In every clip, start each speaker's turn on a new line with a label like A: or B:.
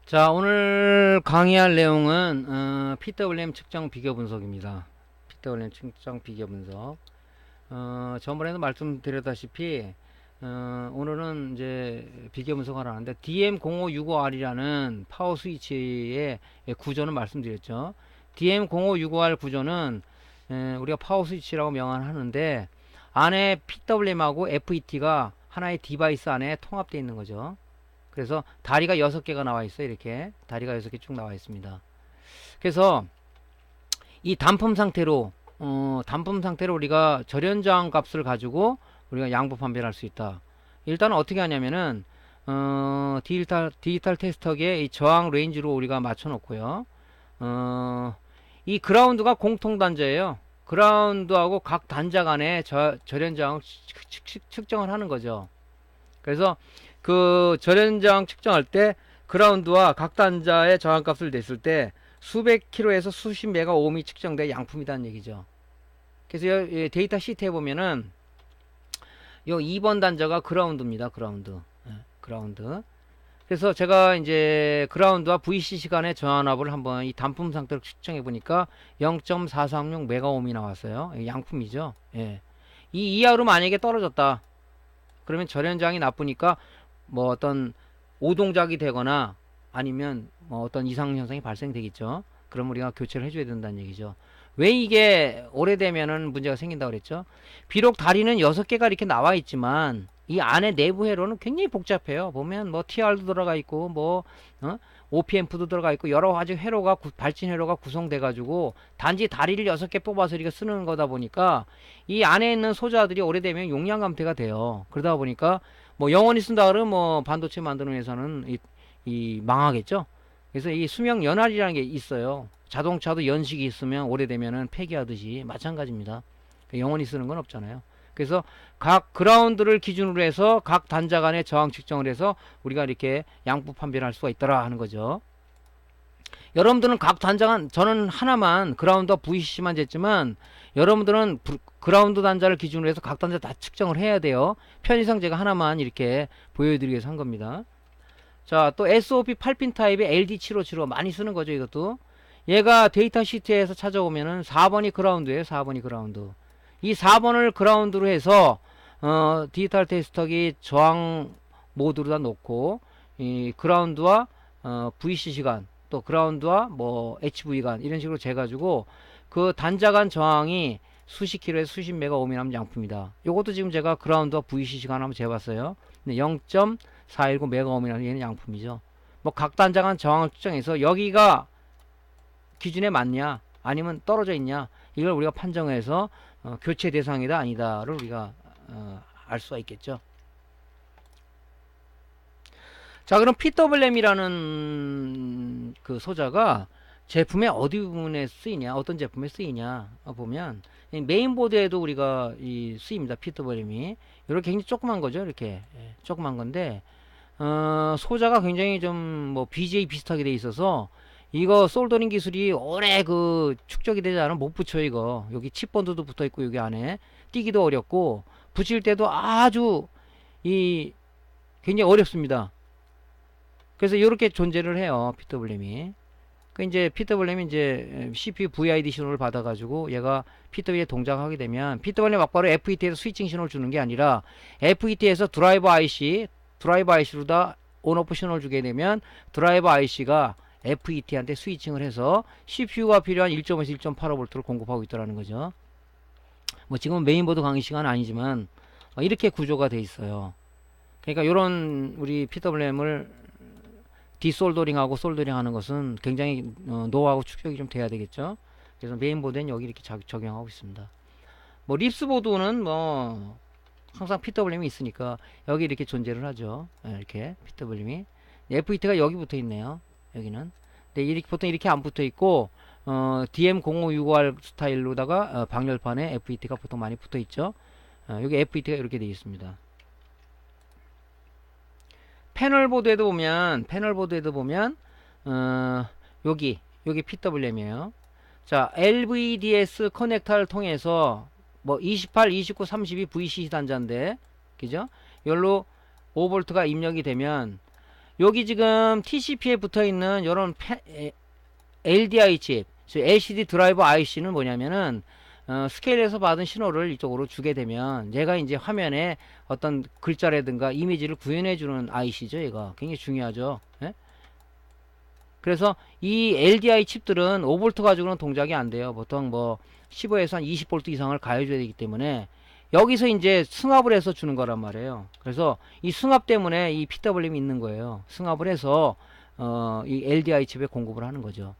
A: 자, 오늘 강의할 내용은 PWM 측정 비교 분석입니다. PWM 측정 비교 분석. 전번에도 말씀드렸다시피 오늘은 이제 비교 분석을 하는데 DM0565R이라는 파워 스위치의 구조는 말씀드렸죠. DM0565R 구조는 우리가 파워 스위치라고 명하는데 안에 PWM하고 FET가 하나의 디바이스 안에 통합되어 있는 거죠. 그래서 다리가 6개가 나와 있어요. 이렇게 다리가 6개 쭉 나와 있습니다. 그래서 이 단품 상태로 우리가 절연저항 값을 가지고 우리가 양부 판별할 수 있다. 일단 어떻게 하냐면은 디지털 테스터기에 이 저항 레인지로 우리가 맞춰 놓고요. 이 그라운드가 공통 단자예요. 그라운드하고 각 단자 간의 절연저항을 측정을 하는 거죠. 그래서 그 절연저항 측정할 때 그라운드와 각 단자의 저항값을 냈을 때 수백 킬로에서 수십 메가 오음이 측정돼 양품이라는 얘기죠. 그래서 데이터 시트에 보면은 요 2번 단자가 그라운드입니다. 그라운드. 그라운드. 그래서 제가 이제 그라운드와 VC 시간의 저항압을 한번 이 단품 상태로 측정해 보니까 0.436 메가옴이 나왔어요. 양품이죠. 예. 이 이하로 만약에 떨어졌다. 그러면 절연장이 나쁘니까 뭐 어떤 오동작이 되거나 아니면 뭐 어떤 이상 현상이 발생되겠죠. 그럼 우리가 교체를 해줘야 된다는 얘기죠. 왜 이게 오래되면은 문제가 생긴다고 그랬죠? 비록 다리는 6개가 이렇게 나와 있지만 이 안에 내부 회로는 굉장히 복잡해요. 보면 뭐 TR도 들어가 있고 뭐 OPM도 들어가 있고 여러 가지 회로가 발진 회로가 구성돼 가지고 단지 다리를 6개 뽑아서 이렇게 쓰는 거다 보니까 이 안에 있는 소자들이 오래되면 용량 감퇴가 돼요. 그러다 보니까 뭐 영원히 쓴다 그러면 뭐 반도체 만드는 회사는 이 망하겠죠. 그래서 이 수명 연할이라는 게 있어요. 자동차도 연식이 있으면 오래되면은 폐기하듯이 마찬가지입니다. 영원히 쓰는 건 없잖아요. 그래서 각 그라운드를 기준으로 해서 각 단자 간의 저항 측정을 해서 우리가 이렇게 양부 판별할 수가 있더라 하는 거죠. 여러분들은 각 단자 간, 저는 하나만 그라운드와 VCC만 쟀지만 여러분들은 그라운드 단자를 기준으로 해서 각 단자 다 측정을 해야 돼요. 편의상 제가 하나만 이렇게 보여드리기 위해서 한 겁니다. 자, 또 SOP 8핀 타입의 LD757 많이 쓰는 거죠, 이것도. 얘가 데이터 시트에서 찾아오면은 4번이 그라운드예요, 4번이 그라운드. 이 4번을 그라운드로 해서 디지털 테스터기 저항 모드로다 놓고 이 그라운드와 VC 시간 또 그라운드와 뭐 HV 간 이런 식으로 재가지고 그 단자 간 저항이 수십 킬로에서 수십 메가 오미 하는 양품이다. 요것도 지금 제가 그라운드와 VC 시간 한번 재봤어요. 0.419 메가 오미라는 얘는 양품이죠. 뭐 각 단자 간 저항을 측정해서 여기가 기준에 맞냐 아니면 떨어져 있냐 이걸 우리가 판정해서 교체 대상이다 아니다를 우리가 알 수가 있겠죠. 자, 그럼 PWM이라는 그 소자가 제품의 어디 부분에 쓰이냐, 어떤 제품에 쓰이냐 보면 메인보드에도 우리가 쓰입니다. PWM이 이렇게 굉장히 조그만 거죠. 이렇게 조그만 건데 소자가 굉장히 좀 뭐 BJ 비슷하게 돼 있어서 이거 솔더링 기술이 오래 그 축적이 되지 않으면 못 붙여 이거. 여기 칩본드도 붙어 있고 여기 안에 띄기도 어렵고 붙일 때도 아주 이 굉장히 어렵습니다. 그래서 이렇게 존재를 해요. PWM이. 그 이제 PWM이 이제 CPU VID 신호를 받아가지고 얘가 PWM에 동작하게 되면 PWM 막바로 FET에서 스위칭 신호를 주는 게 아니라 FET에서 드라이버 IC로다 온오프 신호를 주게 되면 드라이버 IC가 FET한테 스위칭을 해서 CPU가 필요한 1.5에서 1.85V를 공급하고 있다는 거죠. 뭐 지금은 메인보드 강의 시간 아니지만 이렇게 구조가 돼 있어요. 그러니까 이런 우리 PWM을 디솔더링하고 솔더링 하는 것은 굉장히 노하우 축적이 좀 돼야 되겠죠. 그래서 메인보드는 여기 이렇게 적용하고 있습니다. 뭐 립스보드는 뭐 항상 PWM이 있으니까 여기 이렇게 존재를 하죠. 이렇게 PWM이 FET가 여기 붙어 있네요. 여기는. 근데 이렇게 보통 이렇게 안 붙어 있고 DM0565R 스타일로다가 방열판에 FET가 보통 많이 붙어 있죠. 여기 FET가 이렇게 되어 있습니다. 패널보드에도 보면 여기 PWM이에요. 자, LVDS 커넥터를 통해서 뭐 28, 29, 32 VCC 단자인데 그죠? 열로 5V가 입력이 되면 여기 지금 TCP에 붙어 있는 이런 LDI 칩, LCD 드라이버 IC는 뭐냐면은 스케일에서 받은 신호를 이쪽으로 주게 되면 얘가 이제 화면에 어떤 글자라든가 이미지를 구현해 주는 IC죠. 얘가 굉장히 중요하죠. 예? 그래서 이 LDI 칩들은 5V 가지고는 동작이 안 돼요. 보통 뭐 15에서 한 20V 이상을 가해줘야 되기 때문에 여기서 이제 승합을 해서 주는 거란 말이에요. 그래서 이 승합 때문에 이 PWM이 있는 거예요. 승합을 해서 이 LDI 칩에 공급을 하는 거죠.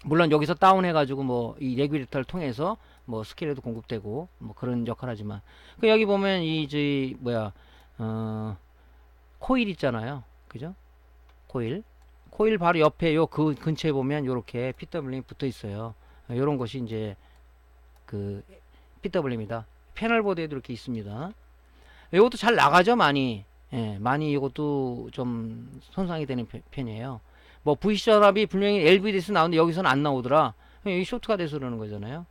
A: 물론 여기서 다운해 가지고 뭐 이 레귤레이터를 통해서 뭐 스케일에도 공급되고 뭐 그런 역할 하지만 그 여기 보면 이 저희 뭐야 코일 있잖아요. 그죠? 코일 바로 옆에 요 그 근처에 보면 요렇게 PWM이 붙어 있어요. 요런 것이 이제 그 PWM이다. 패널보드에도 이렇게 있습니다. 이것도 잘 나가죠, 많이. 예, 많이 이것도 좀 손상이 되는 편이에요. 뭐 VC 전압이 분명히 LVD에서 나오는데 여기서는 안 나오더라. 이 쇼트가 돼서 그러는 거잖아요.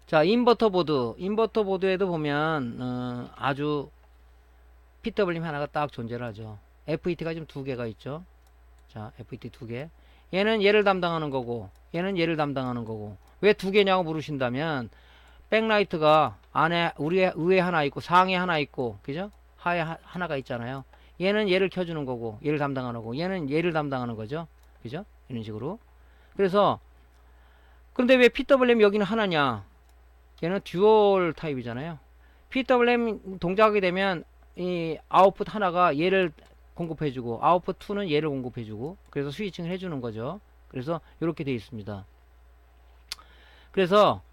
A: 자, 인버터 보드에도 보면 아주 PWM 하나가 딱 존재를 하죠. FET가 지금 두 개가 있죠. 자, FET 두 개. 얘는 얘를 담당하는 거고, 얘는 얘를 담당하는 거고. 왜 두 개냐고 물으신다면, 백라이트가 안에, 위에 하나 있고, 상에 하나 있고, 그죠? 하에 하나가 있잖아요. 얘는 얘를 켜주는 거고, 얘를 담당하는 거고, 얘는 얘를 담당하는 거죠. 그죠? 이런 식으로. 그래서, 근데 왜 PWM 여기는 하나냐? 얘는 듀얼 타입이잖아요. PWM 동작하게 되면, 이 아웃풋 하나가 얘를 공급해주고 아웃풋 2는 얘를 공급해주고 그래서 스위칭을 해주는 거죠. 그래서 이렇게 되어 있습니다. 그래서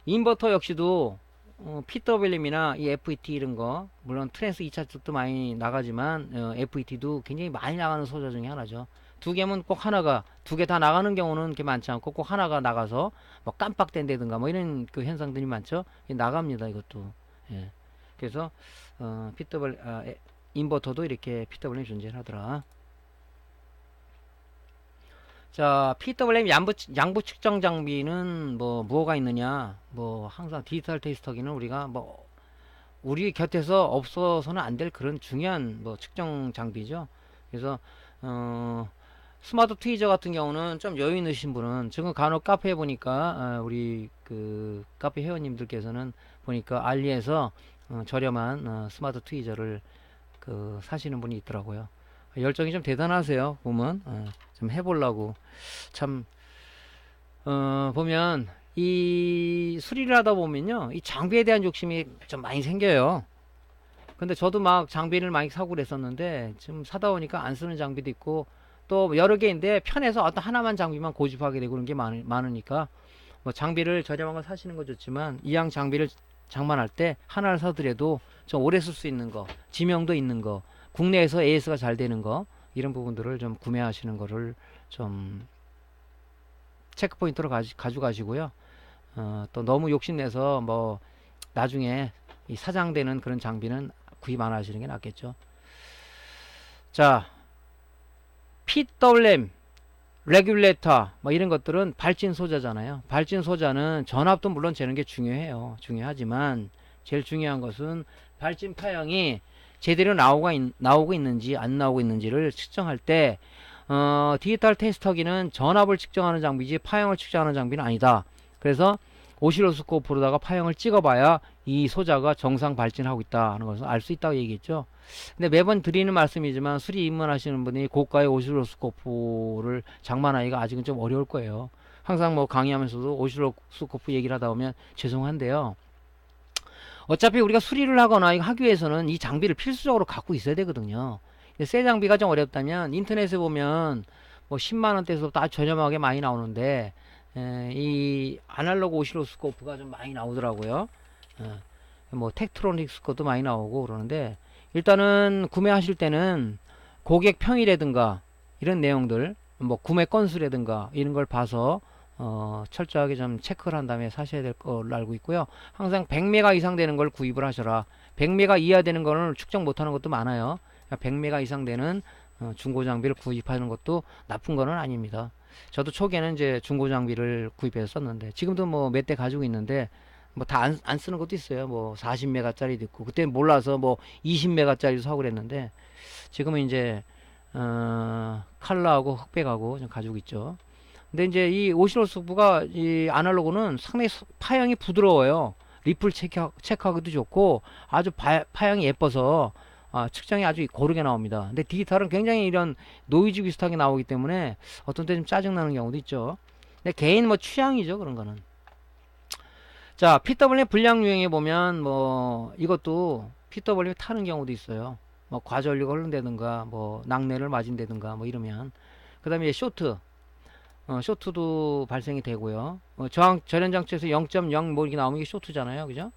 A: 인버터 역시도 PWM이나 이 FET 이런 거 물론 트랜스 2차 쪽도 많이 나가지만 FET도 굉장히 많이 나가는 소자 중에 하나죠. 두 개면 꼭 하나가 두 개 다 나가는 경우는 그렇게 많지 않고 꼭 하나가 나가서 뭐 깜빡된다든가 뭐 이런 그 현상들이 많죠. 나갑니다 이것도. 예. 그래서 인버터도 이렇게 PWM이 존재하더라. 자, PWM 양부 측정 장비는 뭐 무엇가 있느냐? 뭐 항상 디지털 테스터기는 우리가 뭐 우리 곁에서 없어서는 안 될 그런 중요한 뭐 측정 장비죠. 그래서 스마트 트위저 같은 경우는 좀 여유 있으신 분은 지금 간혹 카페에 보니까 우리 그 카페 회원님들께서는 보니까 알리에서 저렴한 스마트 트위저를 그 사시는 분이 있더라고요. 열정이 좀 대단하세요. 보면 좀 해보려고 참 보면 이 수리를 하다 보면요 이 장비에 대한 욕심이 좀 많이 생겨요. 근데 저도 막 장비를 많이 사고 그랬었는데 지금 사다 보니까 안 쓰는 장비도 있고 또 여러 개인데 편해서 어떤 하나만 장비만 고집하게 되고 그런 게 많으니까 뭐 장비를 저렴한 거 사시는 거 좋지만 이왕 장비를 장만할 때 하나를 사더라도 좀 오래 쓸 수 있는 거, 지명도 있는 거, 국내에서 AS가 잘 되는 거 이런 부분들을 좀 구매하시는 거를 좀 체크 포인트로 가져가시고요. 또 너무 욕심내서 뭐 나중에 이 사장되는 그런 장비는 구입 안 하시는 게 낫겠죠. 자, PWM, 레귤레이터 뭐 이런 것들은 발진 소자잖아요. 발진 소자는 전압도 물론 재는 게 중요해요. 중요하지만 제일 중요한 것은 발진 파형이 제대로 나오고 있는지 안 나오고 있는지를 측정할 때 디지털 테스터기는 전압을 측정하는 장비지 파형을 측정하는 장비는 아니다. 그래서 오실로스코프로다가 파형을 찍어봐야 이 소자가 정상 발진하고 있다 하는 것을 알 수 있다고 얘기했죠. 근데 매번 드리는 말씀이지만 수리 입문하시는 분이 고가의 오실로스코프를 장만하기가 아직은 좀 어려울 거예요. 항상 뭐 강의하면서도 오실로스코프 얘기를 하다 보면 죄송한데요. 어차피 우리가 수리를 하거나 이거 하기 위해서는 이 장비를 필수적으로 갖고 있어야 되거든요. 새 장비가 좀 어렵다면 인터넷에 보면 뭐 10만원대에서부터 아주 저렴하게 많이 나오는데 이 아날로그 오실로스코프가 좀 많이 나오더라고요. 뭐 텍트로닉스 것도 많이 나오고 그러는데 일단은 구매하실 때는 고객 평이라든가 이런 내용들 뭐 구매 건수라든가 이런 걸 봐서 철저하게 좀 체크를 한 다음에 사셔야 될 걸로 알고 있고요. 항상 100메가 이상 되는 걸 구입을 하셔라. 100메가 이하 되는 거는 측정 못하는 것도 많아요. 100메가 이상 되는 중고 장비를 구입하는 것도 나쁜 거는 아닙니다. 저도 초기에는 이제 중고 장비를 구입해서 썼는데 지금도 뭐 몇 대 가지고 있는데 뭐 다 안 쓰는 것도 있어요. 뭐 40메가짜리도 있고 그때 몰라서 뭐 20메가짜리도 사고 그랬는데 지금은 이제 칼라하고 흑백하고 좀 가지고 있죠. 근데 이제 이 오시로스코프가 이 아날로그는 상당히 파형이 부드러워요. 리플 체크하기도 좋고 아주 파형이 예뻐서 측정이 아주 고르게 나옵니다. 근데 디지털은 굉장히 이런 노이즈 비슷하게 나오기 때문에 어떤 때 좀 짜증나는 경우도 있죠. 근데 개인 뭐 취향이죠, 그런 거는. 자, PW 불량 유형에 보면 뭐 이것도 PW 타는 경우도 있어요. 뭐 과전류가 흐른다든가 뭐 낙뢰를 맞은다든가 뭐 이러면. 그 다음에 쇼트 쇼트도 발생이 되고요. 저련 장치에서 0.0 뭐 이렇게 나오면 이게 쇼트잖아요, 그죠?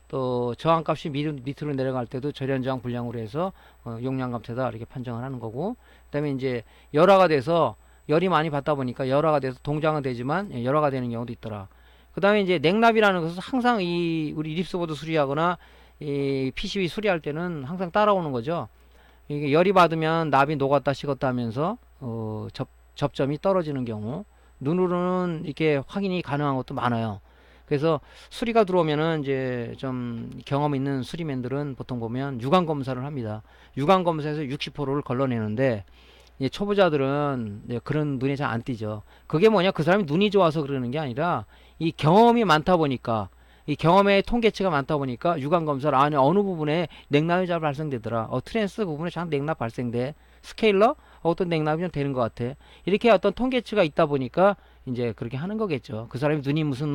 A: 또 저항값이 밑으로 내려갈 때도 저련 저항 불량으로 해서 용량 감퇴다 이렇게 판정을 하는 거고, 그다음에 이제 열화가 돼서 열이 많이 받다 보니까 열화가 돼서 동장은 되지만 열화가 되는 경우도 있더라. 그다음에 이제 냉납이라는 것은 항상 이 우리 립스보드 수리하거나 이 PCB 수리할 때는 항상 따라오는 거죠. 이게 열이 받으면 납이 녹았다 식었다 하면서 접점이 떨어지는 경우, 눈으로는 이렇게 확인이 가능한 것도 많아요. 그래서 수리가 들어오면은 이제 좀 경험 있는 수리맨들은 보통 보면 유관 검사를 합니다. 유관 검사에서 60%를 걸러내는데 이제 초보자들은 그런 눈에 잘 안 띄죠. 그게 뭐냐, 그 사람이 눈이 좋아서 그러는 게 아니라 이 경험이 많다 보니까, 이 경험의 통계치가 많다 보니까 유관 검사를 아니 어느 부분에 냉납이 잘 발생되더라. 트랜스 부분에 잘 냉납 발생돼. 스케일러 어떤 냉납이 좀 되는 것 같아. 이렇게 어떤 통계치가 있다 보니까 이제 그렇게 하는 거겠죠. 그 사람이 눈이 무슨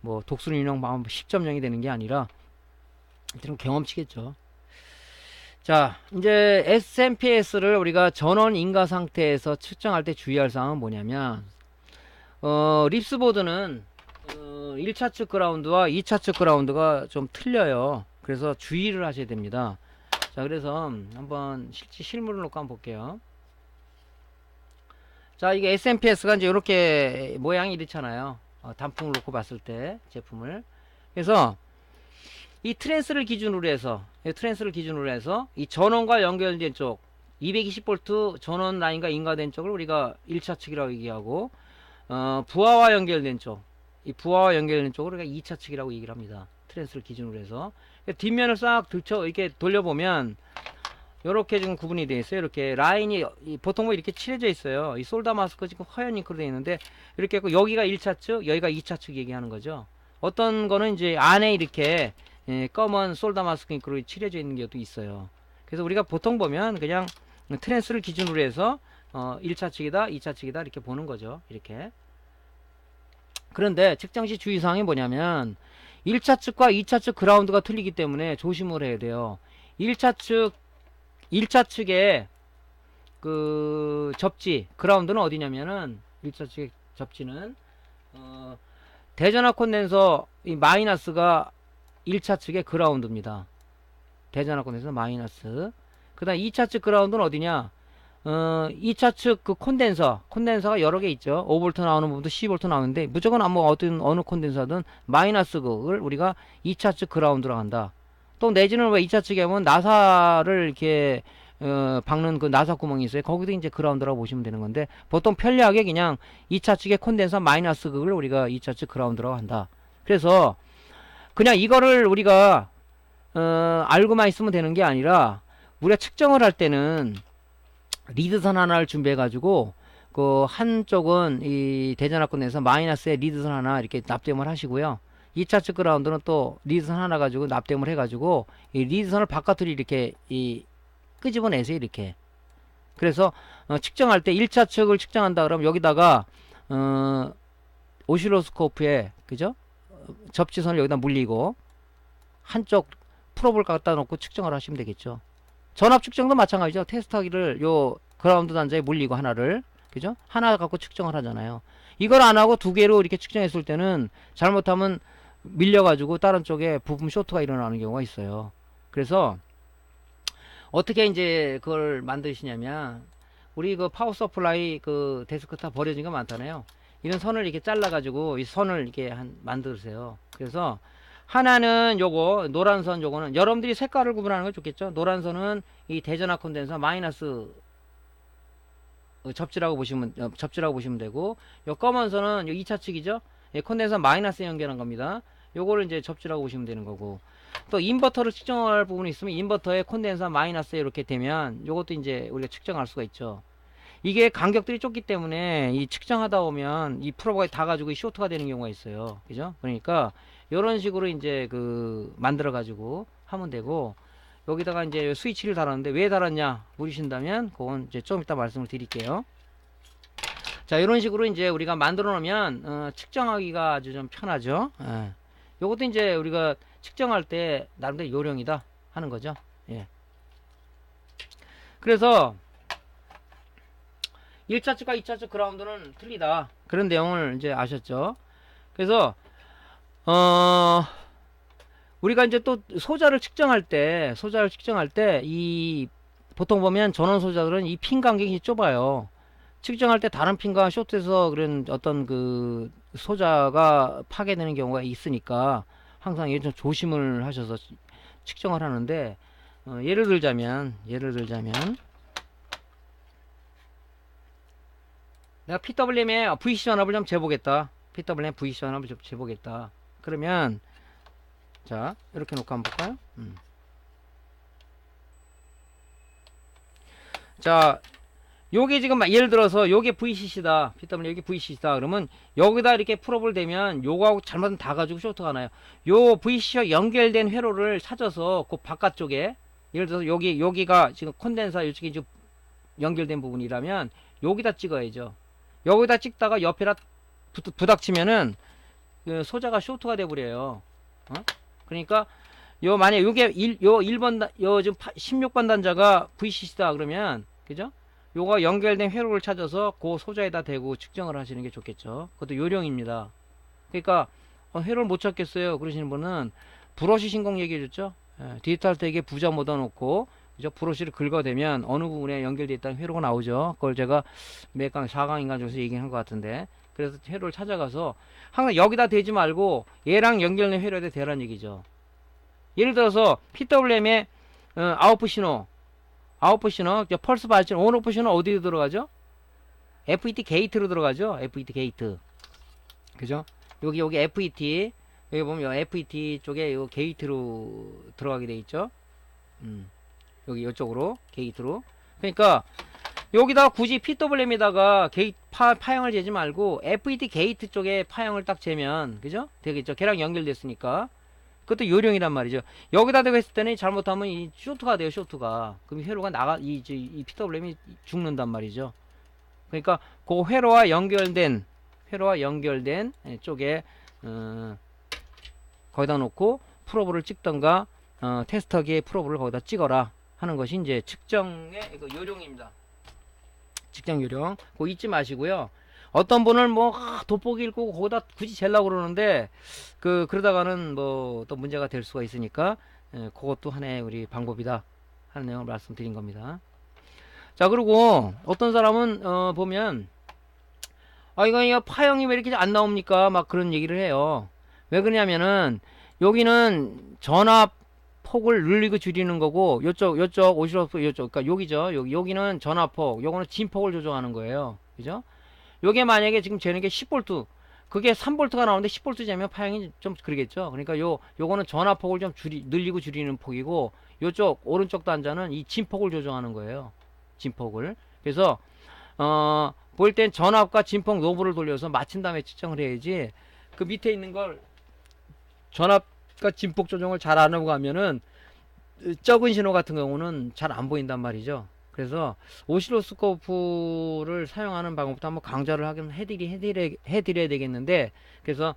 A: 뭐 독수리 유형 10.0이 되는 게 아니라 이런 경험치겠죠. 자, 이제 SMPS를 우리가 전원 인가 상태에서 측정할 때 주의할 사항은 뭐냐면, 립스보드는 1차 측 그라운드와 2차 측 그라운드가 좀 틀려요. 그래서 주의를 하셔야 됩니다. 자, 그래서 한번 실물을 놓고 한번 볼게요. 자, 이게 SMPS가 이제 이렇게 모양이 이렇잖아요. 단풍을 놓고 봤을 때 제품을. 그래서 이 트랜스를 기준으로 해서 이 전원과 연결된 쪽 220V 전원 라인과 인가된 쪽을 우리가 1차 측이라고 얘기하고, 부하와 연결된 쪽, 이 부하와 연결된 쪽을 우리가 2차 측이라고 얘기를 합니다. 트랜스를 기준으로 해서. 뒷면을 싹 이렇게 돌려보면 이렇게 지금 구분이 되어 있어요. 이렇게 라인이 보통 뭐 이렇게 칠해져 있어요. 이 솔다 마스크 지금 화연 잉크로 되어 있는데 이렇게 있고, 여기가 1차 측, 여기가 2차 측 얘기하는 거죠. 어떤 거는 이제 안에 이렇게 검은 솔다 마스크 잉크로 칠해져 있는 것도 있어요. 그래서 우리가 보통 보면 그냥 트랜스를 기준으로 해서 1차 측이다, 2차 측이다 이렇게 보는 거죠. 이렇게. 그런데 측정 시 주의사항이 뭐냐면 1차 측과 2차 측 그라운드가 틀리기 때문에 조심을 해야 돼요. 1차 측의 그 접지 그라운드는 어디냐면은 1차 측의 접지는 대전화 콘덴서 이 마이너스가 1차 측의 그라운드입니다. 대전화 콘덴서 마이너스. 그 다음 2차 측 그라운드는 어디냐, 2차 측 그 콘덴서가 여러 개 있죠. 5V 나오는 부분도 10V 나오는데 무조건 어느 콘덴서든 마이너스 그걸 우리가 2차 측 그라운드라고 한다. 또 내지는 왜 2차 측에 보면 나사를 이렇게 박는 그 나사 구멍이 있어요. 거기도 이제 그라운드라고 보시면 되는 건데, 보통 편리하게 그냥 2차 측의 콘덴서 마이너스 극을 우리가 2차 측 그라운드라고 한다. 그래서 그냥 이거를 우리가 알고만 있으면 되는 게 아니라, 우리가 측정을 할 때는 리드선 하나를 준비해 가지고 그 한쪽은 이 대전압권 내에서 마이너스에 리드선 하나 이렇게 납땜을 하시고요. 2차 측 그라운드는 또 리드선 하나 가지고 납땜을 해 가지고 이 리드선을 바깥으로 이렇게 끄집어내세요. 이렇게. 그래서 측정할 때 1차 측을 측정한다 그러면 여기다가 오실로스코프에 그죠? 접지선을 여기다 물리고 한쪽 프로브를 갖다 놓고 측정을 하시면 되겠죠. 전압 측정도 마찬가지죠. 테스트하기를 요 그라운드 단자에 물리고 하나를, 그죠? 하나 갖고 측정을 하잖아요. 이걸 안 하고 두 개로 이렇게 측정했을 때는 잘못하면 밀려가지고 다른 쪽에 부품 쇼트가 일어나는 경우가 있어요. 그래서 어떻게 이제 그걸 만드시냐면, 우리 그 파워 서플라이 그 데스크탑 버려진 거 많잖아요. 이런 선을 이렇게 잘라가지고 이 선을 이렇게 만드세요. 그래서 하나는 요거 노란 선, 요거는 여러분들이 색깔을 구분하는 거 좋겠죠. 노란 선은 이 대전압 콘덴서 마이너스 접지라고 보시면 되고, 요 검은 선은 요 2차 측이죠. 콘덴서 마이너스 연결한 겁니다. 요거를 이제 접지라고 보시면 되는 거고, 또 인버터를 측정할 부분이 있으면 인버터의 콘덴서 마이너스 이렇게 되면 요것도 이제 우리가 측정할 수가 있죠. 이게 간격들이 좁기 때문에 이 측정하다 보면 이 프로브가 다 가지고 쇼트가 되는 경우가 있어요. 그죠? 그러니까 이런 식으로 이제 그 만들어 가지고 하면 되고, 여기다가 이제 스위치를 달았는데 왜 달았냐 물으신다면 그건 이제 좀 이따 말씀을 드릴게요. 자, 이런 식으로 이제 우리가 만들어 놓으면 측정하기가 아주 좀 편하죠. 예. 요것도 이제 우리가 측정할 때 나름대로 요령이다 하는 거죠. 예. 그래서 1차 측과 2차 측 그라운드는 틀리다, 그런 내용을 이제 아셨죠. 그래서 우리가 이제 또 소자를 측정할 때 이 보통 보면 전원 소자들은 이 핀 간격이 좁아요. 측정할 때 다른 핀과 쇼트에서 그런 어떤 그 소자가 파괴되는 경우가 있으니까 항상 좀 조심을 하셔서 측정을 하는데, 예를 들자면 내가 PWM의 VC 전압을 좀 재보겠다. PWM VC 전압을 좀 재보겠다. 그러면 자, 이렇게 놓고 한번 볼까요? 자, 요게 지금 예를 들어서 요게 VCC다. PWM 여기 VCC다. 그러면 여기다 이렇게 풀업을 대면 요거하고 잘못하면 다 가지고 쇼트가 나요. 요 VCC와 연결된 회로를 찾아서 그 바깥쪽에, 예를 들어서 여기가 지금 콘덴서 이쪽이 지금 연결된 부분이라면 여기다 찍어야죠. 여기다 찍다가 옆에다 부닥치면은 그 소자가 쇼트가 돼버려요. 그러니까 요 만약 요게 1번 요 지금 16번 단자가 VCC다 그러면, 그죠? 요거 연결된 회로를 찾아서 그 소자에다 대고 측정을 하시는 게 좋겠죠. 그것도 요령입니다. 그러니까 회로를 못 찾겠어요 그러시는 분은 브러쉬 신공 얘기해 줬죠. 디지털 텍에 부자 모아 놓고, 그죠? 브러쉬를 긁어대면 어느 부분에 연결되어 있다는 회로가 나오죠. 그걸 제가 몇 강, 4강인가 중에서 얘기한 것 같은데, 그래서 회로를 찾아가서 항상 여기다 대지 말고 얘랑 연결된 회로에 대라는 얘기죠. 예를 들어서 PWM의 아웃풋 신호, 펄스 발전 온오프 신호 어디로 들어가죠? FET 게이트로 들어가죠. FET 게이트, 그죠? 여기 FET, 여기 보면 FET 쪽에 요 게이트로 들어가게 돼 있죠. 여기 이쪽으로 게이트로. 그러니까 여기다 굳이 PWM에다가 게이트 파형을 재지 말고 FET 게이트 쪽에 파형을 딱 재면, 그죠? 되겠죠. 걔랑 연결됐으니까. 그것도 요령이란 말이죠. 여기다 대고 했을 때는 잘못하면 이 쇼트가 돼요, 쇼트가. 그럼 회로가 이 PWM이 죽는단 말이죠. 그러니까 그 회로와 연결된 쪽에 거기다 놓고 프로브를 찍던가 테스터기에 프로브를 거기다 찍어라 하는 것이 이제 측정의 요령입니다. 측정 요령. 그거 잊지 마시고요. 어떤 분은 뭐 돋보기 읽고 거기다 굳이 재려고 그러는데 그러다가는 뭐 또 문제가 될 수가 있으니까 그것도 하나의 우리 방법이다 하는 내용을 말씀드린 겁니다. 자, 그리고 어떤 사람은 보면 이거 파형이 왜 이렇게 안 나옵니까? 막 그런 얘기를 해요. 왜 그러냐면은 여기는 전압 폭을 늘리고 줄이는 거고, 요쪽 오시로스코프 요쪽, 그러니까 여기죠. 여기는 전압폭, 요거는 진폭을 조정하는 거예요. 그죠? 요게 만약에 지금 재는 게 10V, 그게 3V가 나오는데 10V 재면 파형이 좀 그러겠죠. 그러니까 요거는 전압폭을 좀 늘리고 줄이는 폭이고, 요쪽 오른쪽 단자는 이 진폭을 조정하는 거예요. 진폭을. 그래서 볼 땐 전압과 진폭 노브를 돌려서 맞춘 다음에 측정을 해야지, 그 밑에 있는 걸 전압과 진폭 조정을 잘 안 하고 가면은 적은 신호 같은 경우는 잘 안 보인단 말이죠. 그래서 오시로스코프를 사용하는 방법부터 한번 강좌를 하긴 해드려야 되겠는데, 그래서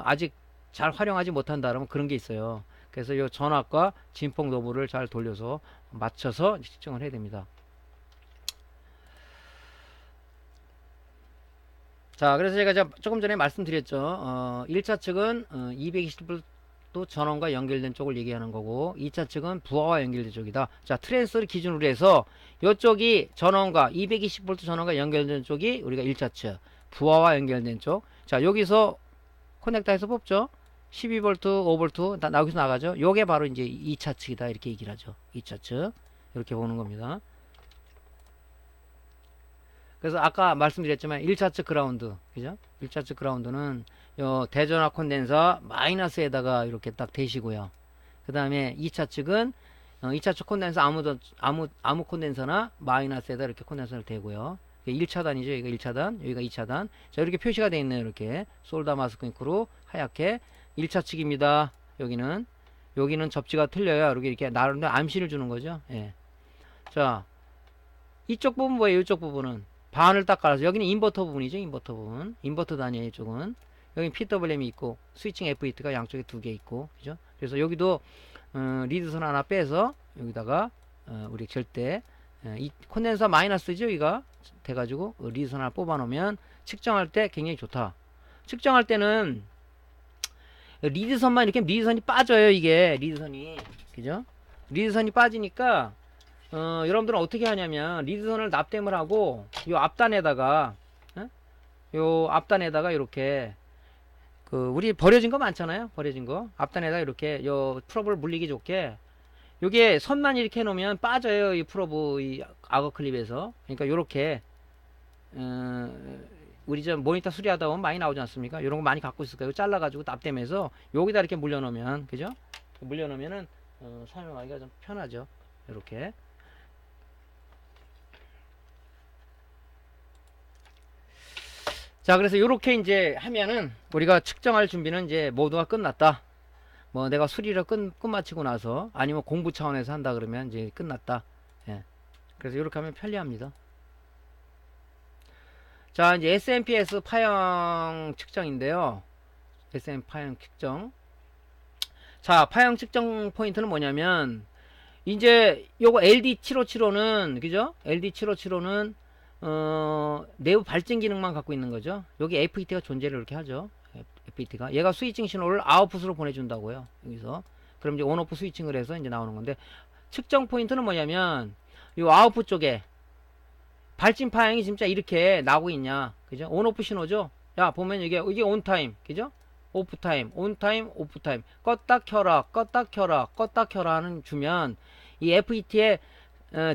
A: 아직 잘 활용하지 못한다 그러면 그런 게 있어요. 그래서 이 전압과 진폭 노브를 잘 돌려서 맞춰서 측정을 해야 됩니다. 자, 그래서 제가 조금 전에 말씀드렸죠. 1차 측은 220V 전원과 연결된 쪽을 얘기하는 거고, 2차 측은 부하와 연결된 쪽이다. 자, 트랜스를 기준으로 해서 이쪽이 전원과 220V 전원과 연결된 쪽이 우리가 1차 측, 부하와 연결된 쪽. 자, 여기서 커넥터에서 뽑죠. 12V, 5V 여기서 나가죠. 요게 바로 이제 2차 측이다 이렇게 얘기를 하죠. 2차 측 이렇게 보는 겁니다. 그래서 아까 말씀드렸지만 1차 측 그라운드, 그죠? 1차 측 그라운드는 요 대전압 콘덴서 마이너스에다가 이렇게 딱 대시고요. 그 다음에 2차 측은 2차 측 콘덴서 아무 콘덴서나 마이너스에다 이렇게 콘덴서를 대고요. 1차단이죠. 여기가 1차단, 여기가 2차단. 자, 이렇게 표시가 되어 있네요. 이렇게 솔더 마스크 잉크로 하얗게 1차 측입니다. 여기는 접지가 틀려요. 이렇게 나름대로 암시를 주는 거죠. 예. 자, 이쪽 부분 뭐예요? 이쪽 부분은 반을 딱 갈아서 여기는 인버터 부분이죠. 인버터 부분. 인버터 단위에요. 이쪽은. 여기 PWM이 있고 스위칭 FET가 양쪽에 두 개 있고, 그죠? 그래서 여기도 리드선 하나 빼서 여기다가 우리 절대 이 콘덴서 마이너스죠. 여기가 돼가지고 리드선 하나 뽑아 놓으면 측정할 때 굉장히 좋다. 측정할 때는 리드선만 이렇게 리드선이 빠져요. 이게 리드선이, 그죠? 리드선이 빠지니까 여러분들은 어떻게 하냐면 리드선을 납땜을 하고 요 앞단에다가 요 앞단에다가 이렇게 우리 버려진 거 많잖아요. 버려진 거 앞단에다 이렇게 요 프로브를 물리기 좋게 요게 선만 이렇게 해놓으면 빠져요. 이 프로브 이 악어 클립에서. 그러니까 요렇게 우리 저 모니터 수리하다 보면 많이 나오지 않습니까? 요런 거 많이 갖고 있을 거예요. 잘라가지고 납땜해서 여기다 이렇게 물려놓으면, 그죠? 물려놓으면은 사용하기가 좀 편하죠. 이렇게. 자, 그래서 요렇게 이제 하면은 우리가 측정할 준비는 이제 모두가 끝났다. 뭐 내가 수리를 끝마치고 나서 아니면 공부 차원에서 한다 그러면 이제 끝났다. 예. 그래서 요렇게 하면 편리합니다. 자, 이제 SMPS 파형 측정인데요. SM 파형 측정. 자, 파형 측정 포인트는 뭐냐면 이제 요거 LD757호는, 그죠? LD757호는 내부 발진 기능만 갖고 있는 거죠. 여기 FET가 존재를 이렇게 하죠. FET가 얘가 스위칭 신호를 아웃풋으로 보내준다고요. 여기서 그럼 이제 온오프 스위칭을 해서 이제 나오는 건데, 측정 포인트는 뭐냐면 요 아웃풋 쪽에 발진 파형이 진짜 이렇게 나오고 있냐, 그죠? 온오프 신호죠. 야, 보면 이게 온타임, 그죠? 오프타임, 온타임, 오프타임, 껐다 켜라, 껐다 켜라, 껐다 켜라 하는 주면 이 FET의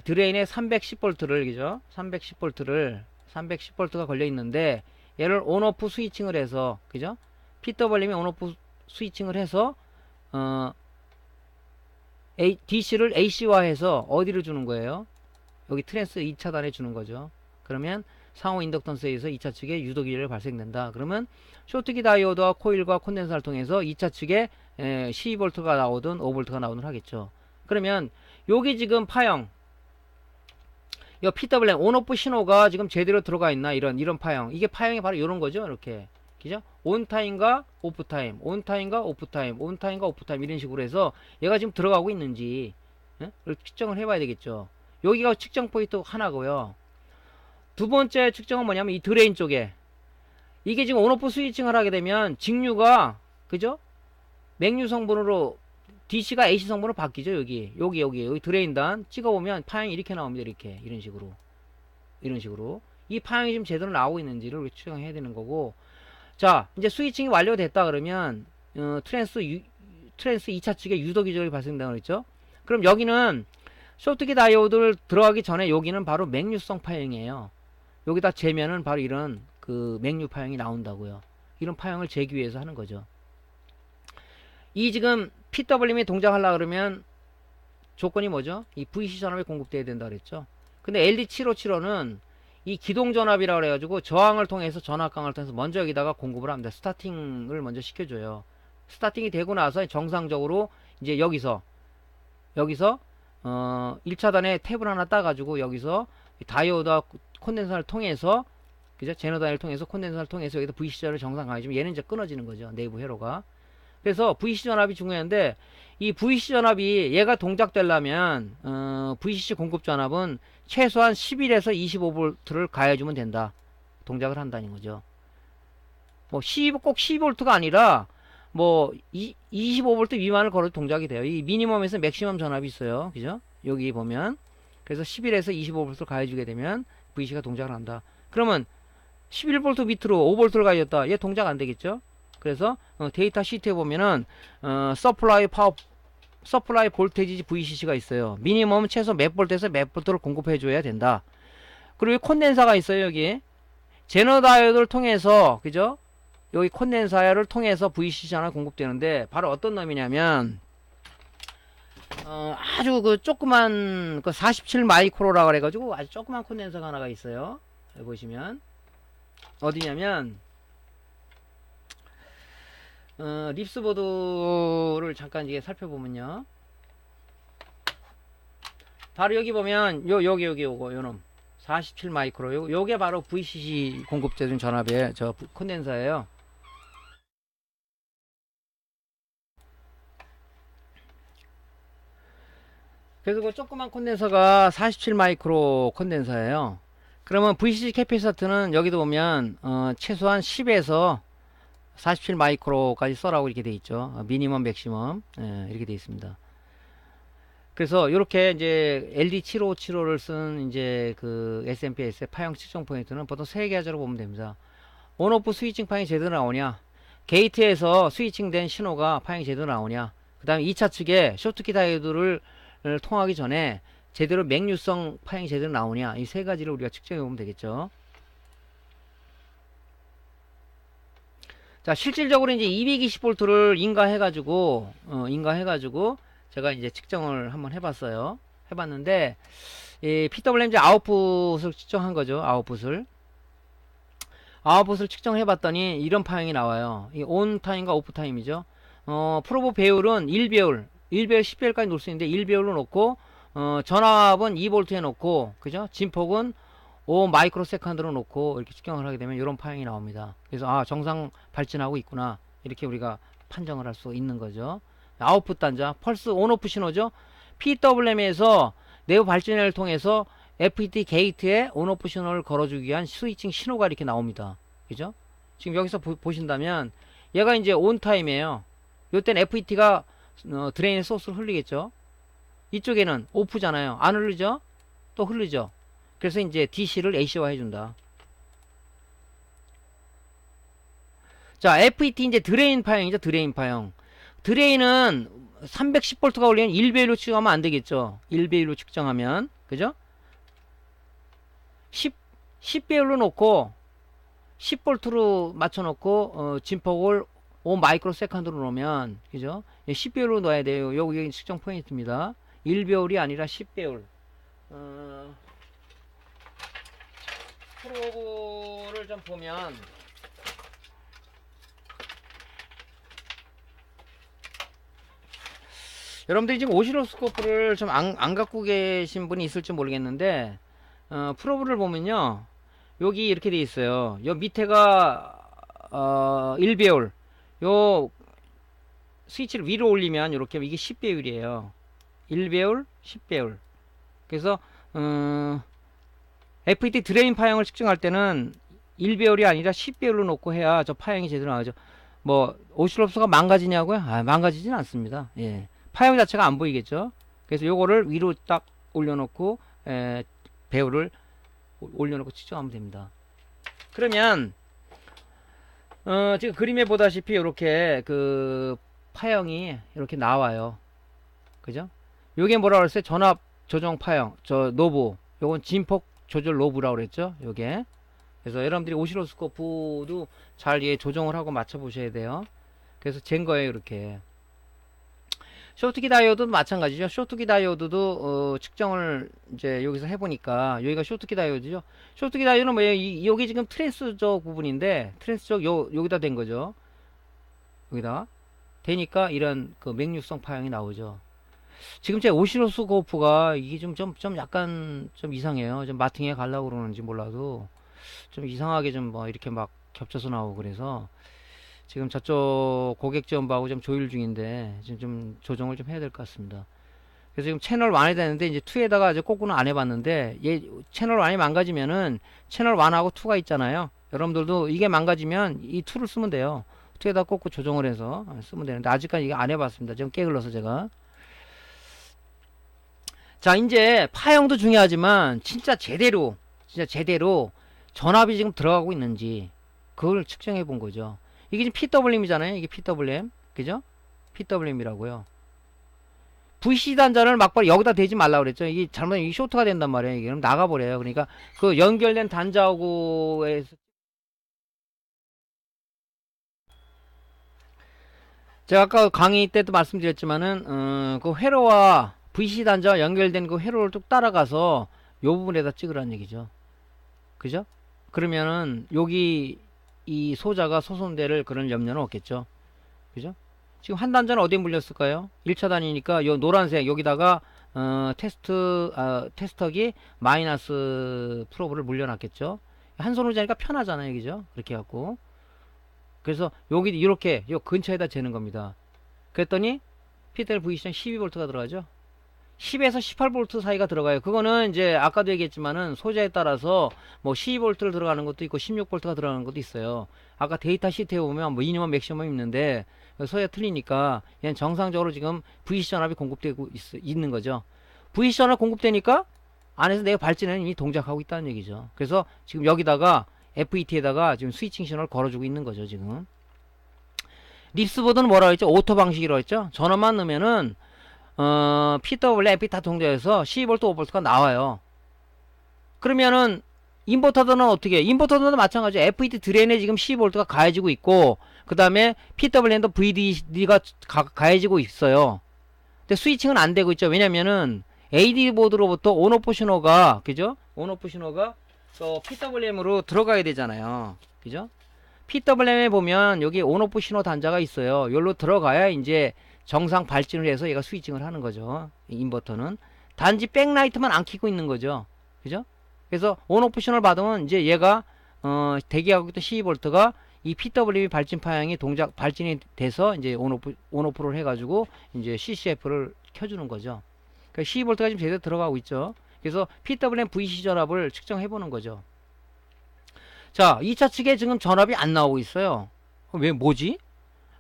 A: 드레인에 310V를, 그죠? 310V가 걸려 있는데 얘를 온오프 스위칭을 해서, 그죠? PWM이 온오프 스위칭을 해서 DC를 AC화해서 어디를 주는 거예요? 여기 트랜스 2차단에 주는 거죠. 그러면 상호 인덕턴스에서 2차 측에 유도 기회를 발생된다. 그러면 쇼트기 다이오드와 코일과 콘덴서를 통해서 2차 측에 12V가 나오든 5V가 나오든 하겠죠. 그러면 여기 지금 파형, 이 PWM 온오프 신호가 지금 제대로 들어가 있나, 이런 파형. 이게 파형이 바로 이런 거죠. 이렇게, 그죠? 온타임과 오프타임, 온타임과 오프타임, 온타임과 오프타임, 이런 식으로 해서 얘가 지금 들어가고 있는지 측정을 해봐야 되겠죠. 여기가 측정 포인트 하나고요. 두 번째 측정은 뭐냐면 이 드레인 쪽에 이게 지금 온오프 스위칭을 하게 되면 직류가, 그죠? 맥류 성분으로 DC가 AC 성분으로 바뀌죠. 여기 드레인단 찍어보면 파형이 이렇게 나옵니다. 이런 식으로 이 파형이 지금 제대로 나오고 있는지를 우리 측정해야 되는 거고. 자, 이제 스위칭이 완료됐다 그러면 트랜스 2차 측에 유도 기적이 발생된다고 그랬죠. 그럼 여기는 쇼트키 다이오드를 들어가기 전에 여기는 바로 맥류성 파형이에요. 여기다 재면은 바로 이런 맥류 파형이 나온다고요. 이런 파형을 재기 위해서 하는 거죠. 이 지금 PWM이 동작하려고 그러면 조건이 뭐죠? 이 VC 전압이 공급돼야 된다 그랬죠. 근데 LD757호는 이 기동전압이라고 그래가지고 저항을 통해서 전압강을 통해서 먼저 여기다가 공급을 합니다. 스타팅을 먼저 시켜줘요. 스타팅이 되고 나서 정상적으로 이제 여기서 1차단에 탭을 하나 따가지고 여기서 다이오드와 콘덴서를 통해서, 그죠? 제너다이를 통해서 콘덴서를 통해서 여기다 VC 전압을 정상 강해지면 얘는 이제 끊어지는 거죠. 내부 회로가. 그래서 VC 전압이 중요한데 이 VC 전압이 얘가 동작되려면 VCC 공급 전압은 최소한 11에서 25V를 가해주면 된다. 동작을 한다는 거죠. 뭐 꼭 12V가 아니라 뭐 25V 미만을 걸어도 동작이 돼요. 이 미니멈에서 맥시멈 전압이 있어요. 그죠? 여기 보면. 그래서 11에서 25V를 가해주게 되면 VC가 동작을 한다. 그러면 11V 밑으로 5V를 가해줬다. 얘 동작 안 되겠죠? 그래서 데이터 시트에 보면은 서플라이 볼테이지 VCC가 있어요. 미니멈 최소 몇 볼트에서 몇 볼트를 공급해 줘야 된다. 그리고 콘덴서가 있어요. 여기 제너 다이오드를 통해서, 그죠? 여기 콘덴서를 통해서 VCC 하나 공급되는데 바로 어떤 놈이냐면 아주 그 조그만 그 47 마이크로라 그래가지고 아주 조그만 콘덴서가 하나가 있어요. 여기 보시면 어디냐면 립스보드를 잠깐 이게 살펴보면요. 바로 여기 보면 여기 요놈 47 마이크로 요게 바로 VCC 공급되는 전압의 저 콘덴서예요. 그래서 그 조그만 콘덴서가 47 마이크로 콘덴서예요. 그러면 VCC 캐피시터는 여기도 보면 최소한 10에서 47 마이크로까지 써라고 이렇게 돼 있죠. 미니멈 맥시멈 이렇게 돼 있습니다. 그래서 이렇게 이제 LD7575를 쓴 이제 그 SMPS의 파형 측정 포인트는 보통 세 가지로 보면 됩니다. 온오프 스위칭 파형이 제대로 나오냐, 게이트에서 스위칭된 신호가 파형이 제대로 나오냐, 그 다음에 2차 측에 쇼트키 다이오드를 통하기 전에 제대로 맥류성 파형이 제대로 나오냐, 이 세 가지를 우리가 측정해 보면 되겠죠. 자, 실질적으로 이제 220V를 인가해가지고 제가 이제 측정을 한번 해봤어요. 해봤는데, 이 PWM 아웃풋을 측정한 거죠. 아웃풋을 측정해봤더니 이런 파형이 나와요. 이 온 타임과 오프 타임이죠. 프로브 배율은 1배율 10배율까지 놓을 수 있는데 1배율로 놓고, 전압은 2V에 놓고, 그죠? 진폭은 5 마이크로 세컨드로 놓고 이렇게 측정을 하게 되면 이런 파형이 나옵니다. 그래서 아, 정상 발진하고 있구나, 이렇게 우리가 판정을 할 수 있는 거죠. 아웃풋 단자 펄스 온오프 신호죠. PWM에서 내부 발진을 통해서 FET 게이트에 온오프 신호를 걸어주기 위한 스위칭 신호가 이렇게 나옵니다. 그죠? 지금 여기서 보신다면 얘가 이제 온 타임이에요. 요때는 FET가 드레인의 소스를 흘리겠죠. 이쪽에는 오프잖아요. 안 흐르죠? 또 흐르죠. 그래서 이제 DC를 AC화 해준다. 자, FET 이제 드레인 파형이죠. 드레인 파형. 드레인은 310V가 올리면 1배율로 측정하면 안 되겠죠. 1배율로 측정하면. 그죠? 10배율로 놓고 10V로 맞춰놓고 진폭을 5 마이크로 세컨드로 놓으면, 그죠? 10배율로 넣어야 돼요. 여기 측정 포인트입니다. 1배율이 아니라 10배율. 프로브를 좀 보면 여러분들이 지금 오시로스코프를 좀 안 갖고 계신 분이 있을지 모르겠는데, 프로브를 보면요, 여기 이렇게 돼 있어요. 요 밑에가 1배율, 요 스위치를 위로 올리면 이렇게 이게 10배율이에요 1배율 10배율. 그래서 FET 드레인 파형을 측정할 때는 1배율이 아니라 10배율로 놓고 해야 저 파형이 제대로 나오죠. 뭐 오실롭스가 망가지냐고요? 아, 망가지진 않습니다. 예. 파형 자체가 안 보이겠죠. 그래서 요거를 위로 딱 올려놓고 배율을 올려놓고 측정하면 됩니다. 그러면 지금 그림에 보다시피 이렇게 그 파형이 이렇게 나와요. 그죠? 요게 뭐라 그랬어요? 전압 조정 파형, 저 노브. 요건 진폭 조절 노브라고 그랬죠? 요게. 그래서 여러분들이 오시로스코프도 잘 조정을 하고 맞춰 보셔야 돼요. 그래서 잰 거예요, 이렇게. 쇼트키 다이오드도 마찬가지죠. 쇼트키 다이오드도 측정을 이제 여기서 해보니까 여기가 쇼트키 다이오드죠. 쇼트키 다이오드는 뭐예요? 여기 지금 트랜스 쪽 부분인데 트랜스 쪽 여기다 된 거죠. 여기다 되니까 이런 그 맥류성 파형이 나오죠. 지금 제 오시로스코프가 이게 좀 약간 좀 이상해요. 좀 마팅해 가려고 그러는지 몰라도 좀 이상하게 좀 뭐 이렇게 막 겹쳐서 나오고 그래서 지금 저쪽 고객 지원부하고 좀 조율 중인데 지금 좀 조정을 좀 해야 될 것 같습니다. 그래서 지금 채널 1이 되는데 이제 2에다가 이제 꽂고는 안 해봤는데 얘 채널 1이 망가지면은 채널 1하고 2가 있잖아요. 여러분들도 이게 망가지면 이 2를 쓰면 돼요. 2에다 꽂고 조정을 해서 쓰면 되는데 아직까지 이게 안 해봤습니다. 지금 깨글러서 제가. 자, 이제 파형도 중요하지만 진짜 제대로 전압이 지금 들어가고 있는지 그걸 측정해 본 거죠. 이게 지금 PWM이잖아요. 이게 PWM. 그죠? PWM이라고요. VC 단자를 막바로 여기다 대지 말라고 그랬죠. 이게 잘못하면 이 쇼트가 된단 말이에요. 이게 그럼 나가버려요. 그러니까 그 연결된 단자하고 제가 아까 강의 때도 말씀드렸지만은 그 회로와 VC 단자와 연결된 그 회로를 쭉 따라가서 요 부분에다 찍으라는 얘기죠. 그죠? 그러면은 여기 이 소자가 소손될 그런 염려는 없겠죠. 그죠? 지금 한 단자는 어디에 물렸을까요? 1차 단위니까 요 노란색 여기다가 테스터기 마이너스 프로브를 물려놨겠죠. 한 손으로 자니까 편하잖아요. 그죠? 그렇게 해갖고. 그래서 여기 이렇게 요 근처에다 재는 겁니다. 그랬더니 PWM V시장 12V가 들어가죠. 10에서 18V 사이가 들어가요. 그거는 이제 아까도 얘기했지만은 소재에 따라서 뭐 12V를 들어가는 것도 있고 16V가 들어가는 것도 있어요. 아까 데이터 시트에 보면 뭐 미니멈 맥시멈 있는데 소재가 틀리니까 얘는 정상적으로 지금 VC 전압이 공급되고 있는 거죠. VC 전압 공급되니까 안에서 내가 발진에는 이미 동작하고 있다는 얘기죠. 그래서 지금 여기다가 FET에다가 지금 스위칭 신호를 걸어주고 있는 거죠. 지금 립스보드는 뭐라고 했죠? 오토 방식이라고 했죠. 전원만 넣으면은 PWM, FET 다 동작해서 12V, 5V가 나와요. 그러면은 인버터들은 어떻게 해? 인버터들도 마찬가지로 FET 드레인에 지금 12V가 가해지고 있고 그 다음에 PWM도 VDD가 가해지고 있어요. 근데 스위칭은 안 되고 있죠. 왜냐면은 AD 보드로부터 온오프 신호가 그죠? 온오프 신호가 PWM으로 들어가야 되잖아요. 그죠? PWM에 보면 여기 온오프 신호 단자가 있어요. 여기로 들어가야 이제 정상 발진을 해서 얘가 스위칭을 하는 거죠. 인버터는 단지 백라이트만 안 켜고 있는 거죠. 그죠? 그래서 온오프 신호를 받으면 이제 얘가 대기하고 있던 12V가 이 PWM 발진 파형이 발진이 돼서 이제 온오프를 해가지고 이제 CCF를 켜주는 거죠. 그러니까 12V가 지금 제대로 들어가고 있죠. 그래서 PWM VC 전압을 측정해 보는 거죠. 자, 2차 측에 지금 전압이 안 나오고 있어요. 왜 뭐지?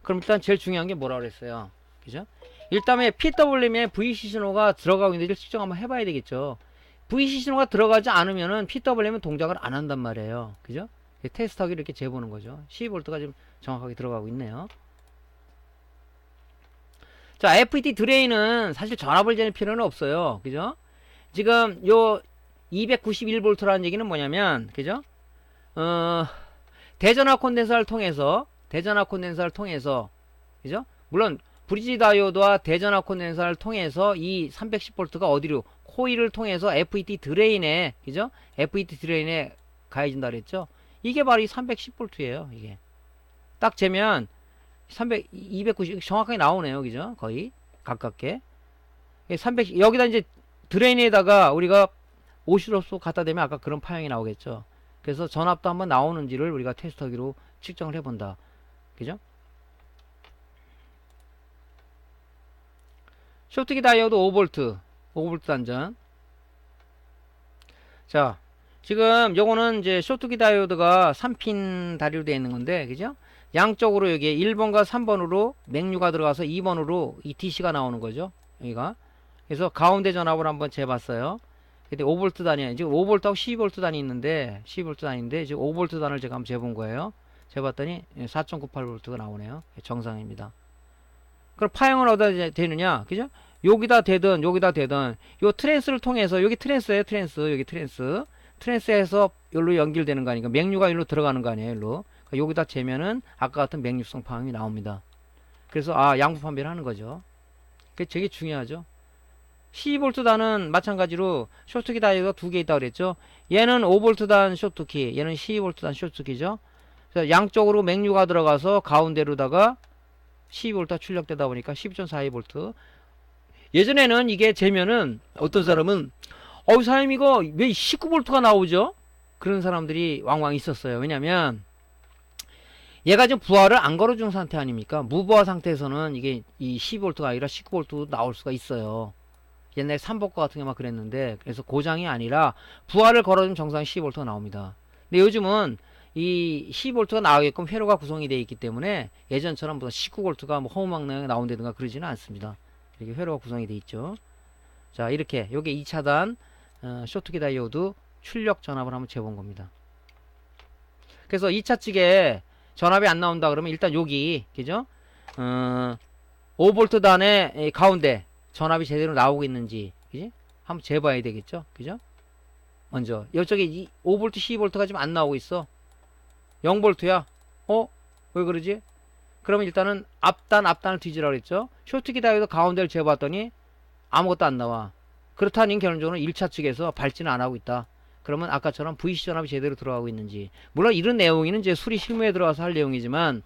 A: 그럼 일단 제일 중요한 게 뭐라 그랬어요? 그죠? 일단에 PWM에 VC 신호가 들어가고 있는지를 측정 한번 해봐야 되겠죠. VC 신호가 들어가지 않으면은 PWM은 동작을 안 한단 말이에요. 그죠? 테스트하기 이렇게 재보는 거죠. 12V가 지금 정확하게 들어가고 있네요. 자, FET 드레인은 사실 전압을 재는 필요는 없어요. 그죠? 지금 요 291V라는 얘기는 뭐냐면, 그죠? 대전압 콘덴서를 통해서, 그죠? 물론, 브리지 다이오드와 대전압 콘덴서를 통해서 이 310V가 어디로, 코일을 통해서 FET 드레인에, 그죠? FET 드레인에 가해진다 그랬죠? 이게 바로 이 310V예요, 이게. 딱 재면, 290, 정확하게 나오네요, 그죠? 거의, 가깝게. 300, 여기다 이제 드레인에다가 우리가 오시로스 갖다 대면 아까 그런 파형이 나오겠죠. 그래서 전압도 한번 나오는지를 우리가 테스트하기로 측정을 해본다. 그죠? 쇼트키 다이오드 5V 단전. 자, 지금 요거는 이제 쇼트키 다이오드가 3핀 다리로 되어 있는 건데, 그죠? 양쪽으로 여기에 1번과 3번으로 맥류가 들어가서 2번으로 이 DC가 나오는 거죠. 여기가. 그래서 가운데 전압을 한번 재봤어요. 근데 5V 단이에요. 지금 5V하고 12V 단이 있는데, 12V 단인데, 지금 5V 단을 제가 한번 재본 거예요. 재봤더니 4.98V가 나오네요. 정상입니다. 그럼 파형은 어디다 되느냐? 그죠? 여기다 대든, 요 트랜스를 통해서, 여기 트랜스예요, 여기 트랜스. 트랜스에서 여기로 연결되는 거 아니까, 맥류가 여기로 들어가는 거 아니에요, 여기로. 그러니까 여기다 재면은, 아까 같은 맥류성 파형이 나옵니다. 그래서, 양부 판별을 하는 거죠. 그게 되게 중요하죠. 12V 단은 마찬가지로 쇼트키 다이오드가 두 개 있다고 그랬죠. 얘는 5V 단 쇼트키, 얘는 12V 단 쇼트키죠. 그래서 양쪽으로 맥류가 들어가서 가운데로다가 12V가 출력되다 보니까 12.42V. 예전에는 이게 재면은 어떤 사람은 사장님 이거 왜 19V가 나오죠? 그런 사람들이 왕왕 있었어요. 왜냐면 얘가 지금 부하를 안 걸어준 상태 아닙니까? 무부하 상태에서는 이게 이 12V가 아니라 19V 나올 수가 있어요. 옛날에 3복과 같은 게 막 그랬는데, 그래서 고장이 아니라 부하를 걸어주면 정상 12V가 나옵니다. 근데 요즘은 이 12V가 나오게끔 회로가 구성이 되어 있기 때문에 예전처럼 19V가 뭐 허무맹랑하게 나온다든가 그러지는 않습니다. 이렇게 회로가 구성이 되어 있죠. 자, 이렇게 요게 2차단 쇼트키 다이오드 출력 전압을 한번 재본 겁니다. 그래서 2차 측에 전압이 안 나온다 그러면 일단 여기, 그죠? 5V 단의 가운데 전압이 제대로 나오고 있는지, 그지? 한번 재봐야 되겠죠? 그죠? 먼저, 이쪽에 5V, 12V가 지금 안 나오고 있어. 0V야? 왜 그러지? 그러면 일단은 앞단을 뒤지라고 그랬죠. 쇼트키 다이오드 가운데를 재봤더니 아무것도 안 나와. 그렇다니 결론적으로 1차 측에서 발진을 안 하고 있다. 그러면 아까처럼 VC 전압이 제대로 들어가고 있는지, 물론 이런 내용은 이제 수리 실무에 들어가서 할 내용이지만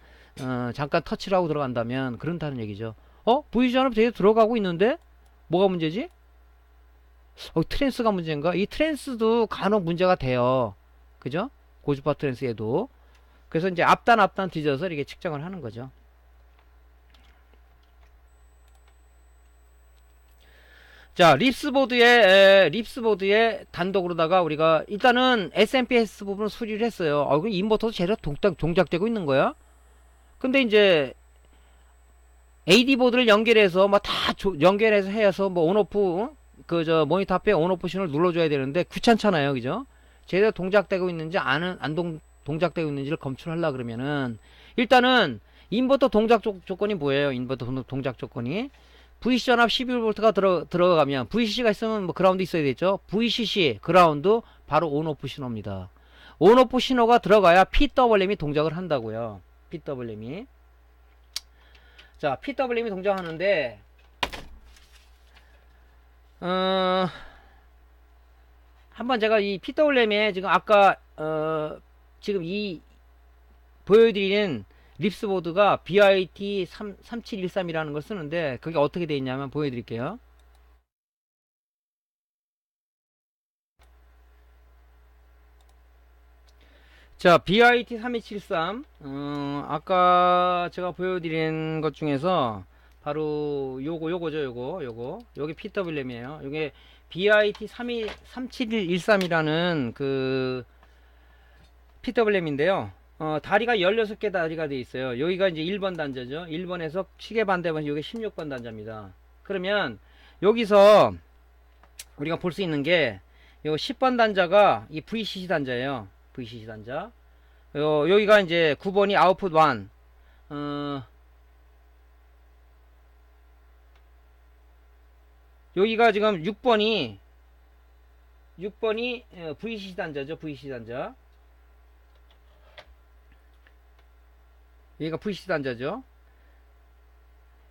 A: 잠깐 터치를 하고 들어간다면 그런다는 얘기죠. VC 전압이 제대로 들어가고 있는데 뭐가 문제지? 트랜스가 문제인가? 이 트랜스도 간혹 문제가 돼요. 그죠? 고주파 트랜스에도. 그래서 이제 앞단 뒤져서 이렇게 측정을 하는 거죠. 자, 립스보드에 단독으로다가 우리가 일단은 SMPS 부분을 수리를 했어요. 그 인버터도 제대로 동작되고 있는 거야. 근데 이제 AD 보드를 연결해서 뭐 다 연결해서 해서 뭐 온오프 모니터 앞에 온오프 신호를 눌러줘야 되는데 귀찮잖아요, 그죠? 제대로 동작되고 있는지 안 동작되고 있는지를 검출하려 그러면은 일단은 인버터 동작 조건이 뭐예요? 인버터 동작 조건이 VC 전압 12V가 들어가면 VCC가 있으면 뭐 그라운드 있어야 되겠죠. VCC 그라운드 바로 온오프 신호입니다. 온오프 신호가 들어가야 PWM이 동작을 한다고요. PWM이. 자, PWM이 동작하는데 한번 제가 이 PWM에 지금 아까 지금 이 보여드리는 립스보드가 BIT 3713이라는 걸 쓰는데 그게 어떻게 되어 있냐면 보여드릴게요. 자, BIT 3273 아까 제가 보여드린 것 중에서 바로 요거죠. 요게 PWM이에요. 요게 BIT 3713이라는 그 PWM인데요. 다리가 16개 다리가 되어 있어요. 여기가 이제 1번 단자죠. 1번에서 시계 반대번 여기 16번 단자입니다. 그러면 여기서 우리가 볼 수 있는 게 요 10번 단자가 이 VCC 단자예요. VCC 단자. 여기가 이제 9번이 아웃풋 1. 여기가 지금 6번이 VCC 단자죠. VCC 단자. 여기가 VCC 단자죠.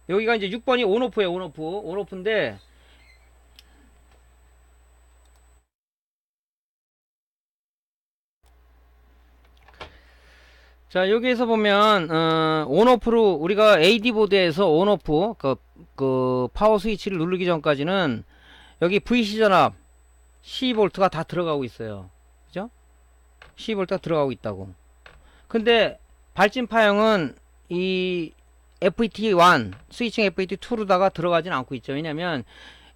A: 여기가 이제 6번이 온오프예요. 온오프인데 자, 여기에서 보면 온오프로 우리가 AD 보드에서 온오프 그 파워 스위치를 누르기 전까지는 여기 VC 전압 12V가 다 들어가고 있어요. 그죠? 12V가 들어가고 있다고. 근데 발진 파형은 이 FET1 스위칭 FET2로다가 들어가진 않고 있죠. 왜냐면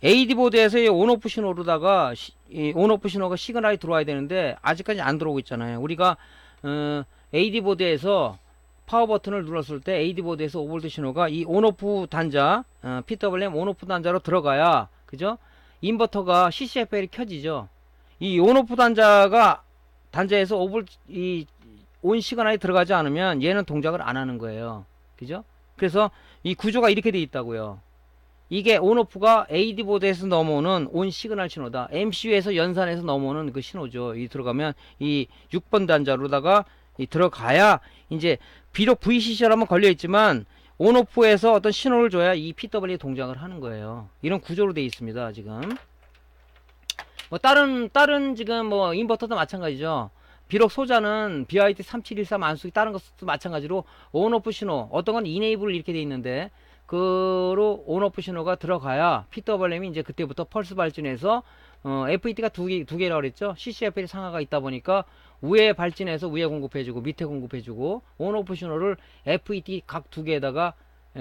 A: AD 보드에서 이 온오프 신호로다가 이 온오프 신호가 시그널이 들어와야 되는데 아직까지 안 들어오고 있잖아요. 우리가 AD 보드에서 파워 버튼을 눌렀을 때 AD 보드에서 5V 신호가 이 온오프 단자 PWM 온오프 단자로 들어가야 그죠? 인버터가 CCFL이 켜지죠. 이 온오프 단자에서 5V 온 시그널이 들어가지 않으면 얘는 동작을 안 하는 거예요. 그죠? 그래서 이 구조가 이렇게 돼 있다고요. 이게 온오프가 AD 보드에서 넘어오는 온 시그널 신호다. MCU에서 연산해서 넘어오는 그 신호죠. 이 들어가면 이 6번 단자로다가 들어가야 이제 비록 VCC라면 걸려 있지만 온오프에서 어떤 신호를 줘야 이 PWM 동작을 하는 거예요. 이런 구조로 되어 있습니다. 지금 뭐 다른 지금 뭐 인버터도 마찬가지죠. 비록 소자는 BIT 3713 안쓰기 다른 것도 마찬가지로 온오프 신호 어떤 건 이네이블 이렇게 돼 있는데 그로 온오프 신호가 들어가야 PWM이 이제 그때부터 펄스 발진해서 FET가 두 개라고 그랬죠. CCFL 상하가 있다 보니까 위에 발진해서 위에 공급해주고 밑에 공급해주고 온오프 신호를 FET 각 두 개에다가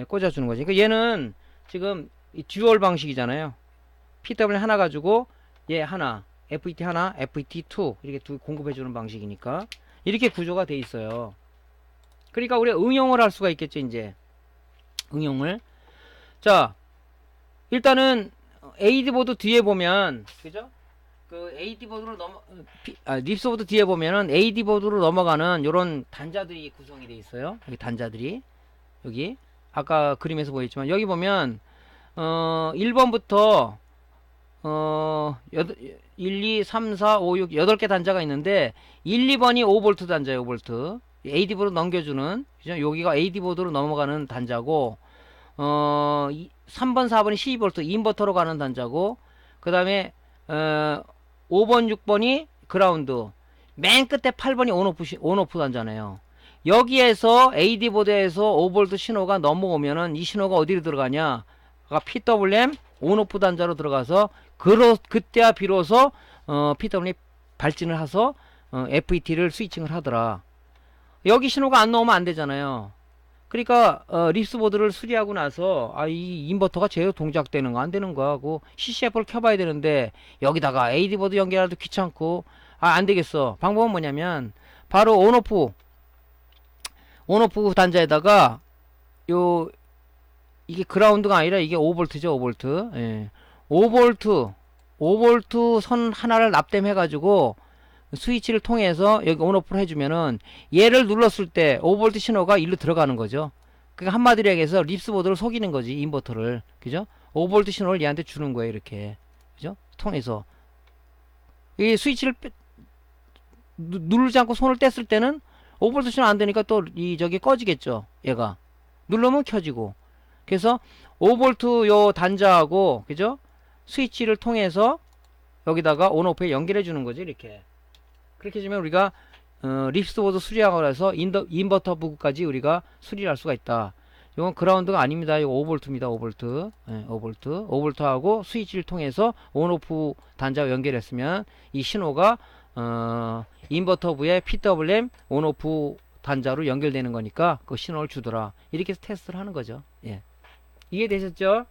A: 꽂아주는 거지. 그러니까 얘는 지금 이 듀얼 방식이잖아요. PWM 하나 가지고 얘 하나 FET 하나, FET2 이렇게 공급해주는 방식이니까 이렇게 구조가 돼 있어요. 그러니까 우리가 응용을 할 수가 있겠죠. 이제 응용을 자 일단은 AD 보드 뒤에 보면 그죠? 그 AD 보드로 립스보드 뒤에 보면은 AD 보드로 넘어가는 요런 단자들이 구성이 돼 있어요. 여기 단자들이 여기 아까 그림에서 보였지만 여기 보면 1번부터 1, 2, 3, 4, 5, 6, 8개 단자가 있는데 1, 2번이 5V 단자예요. 5V. AD 보드 넘겨주는, 그죠? 여기가 AD 보드로 넘어가는 단자고, 3번, 4번이 12V 인버터로 가는 단자고, 그 다음에, 5번, 6번이 그라운드, 맨 끝에 8번이 온오프 단자네요. 여기에서 AD 보드에서 5V 신호가 넘어오면은 이 신호가 어디로 들어가냐? PWM 온오프 단자로 들어가서 그때야 비로소 PWM 발진을 해서 FET를 스위칭을 하더라. 여기 신호가 안 나오면 안 되잖아요. 그러니까 립스보드를 수리하고 나서 이 인버터가 제대로 동작되는 거 안 되는 거 하고 CCF를 켜봐야 되는데 여기다가 AD 보드 연결하기도 귀찮고 안 되겠어. 방법은 뭐냐면 바로 온오프 단자에다가 요 이게 그라운드가 아니라 이게 5V죠. 5V. 예. 5V 선 하나를 납땜해 가지고 스위치를 통해서 여기 온오프를 해주면은 얘를 눌렀을 때 5V 신호가 일로 들어가는 거죠. 그러니까 한마디로 얘기해서 립스보드를 속이는 거지, 인버터를. 그죠? 5V 신호를 얘한테 주는 거예요, 이렇게. 그죠? 통해서. 이 스위치를 누르지 않고 손을 뗐을 때는 5V 신호 안 되니까 또 저기 꺼지겠죠, 얘가. 누르면 켜지고. 그래서 5V 요 단자하고, 그죠? 스위치를 통해서 여기다가 온오프에 연결해 주는 거지, 이렇게. 그렇게 해주면 우리가 립스보드 수리하고 나서 인버터 부분까지 우리가 수리를 할 수가 있다. 이건 그라운드가 아닙니다. 이거 5V입니다. 5V. 네, 5V. 5V하고 스위치를 통해서 온오프 단자와 연결했으면 이 신호가 인버터부의 PWM 온오프 단자로 연결되는 거니까 그 신호를 주더라. 이렇게 해서 테스트를 하는 거죠. 예. 이해되셨죠?